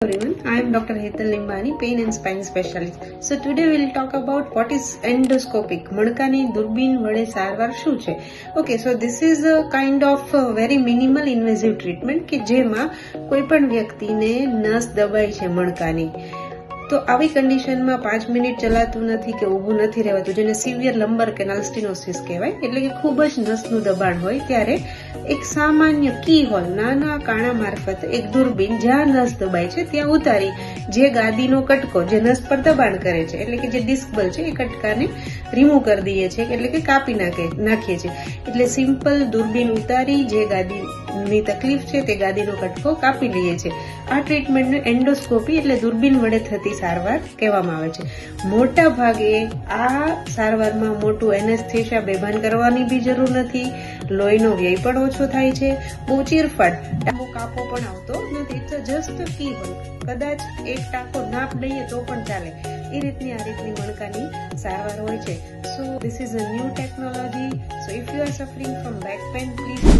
Everyone, I am Dr. Hetal Limbani, pain and spine specialist. So today we will talk about what is endoscopic. મણકાની દૂરબીન વડે સારવાર શું છે? Okay, so this is a kind of a very minimal invasive treatment કે જેમાં કોઈ પણ વ્યક્તિને નસ દબાઈ છે મણકાની. તો આવી કન્ડિશનમાં 5 મિનિટ ચલાતું નથી કે ઊભું નથી રહેવાતું, જેને સિવિયર લંબર કેનાલ સ્ટીનોસિસ કહેવાય, એટલે કે ખૂબ જ નસનું દબાણ હોય ત્યારે એક સામાન્ય કી હોલ નાના કાણા મારફત એક દૂરબીન જ્યાં નસ દબાય છે ત્યાં ઉતારી જે ગાદીનો કટકો જે નસ પર દબાણ કરે છે, એટલે કે જે ડિસ્કબલ છે એ કટકાને રિમૂવ કરી દઈએ છીએ, એટલે કે કાપી નાખીએ છીએ. એટલે સિમ્પલ દૂરબીન ઉતારી જે ગાદીની તકલીફ છે તે ગાદીનો કટકો કાપી લઈએ છીએ. આ ટ્રીટમેન્ટને એન્ડોસ્કોપી એટલે દૂરબીન વડે થતી સારવાર કહેવામાં આવે છે. મોટા ભાગે આ સારવારમાં મોટું એનેસ્થેશિયા બેભાન કરવાની બી જરૂર નથી, લોહીનો વ્યય પણ ઓછો થાય છે, બહુ ચીરફાટ કાપો પણ આવતો નથી. ઇટ્સ જસ્ટ કી હોલ, કદાચ એક ટાંકો નાપ દઈએ તો પણ ચાલે, એ રીતની આ રીતની મણકાની સારવાર હોય છે. So this is a new technology. So if you are suffering from back pain, please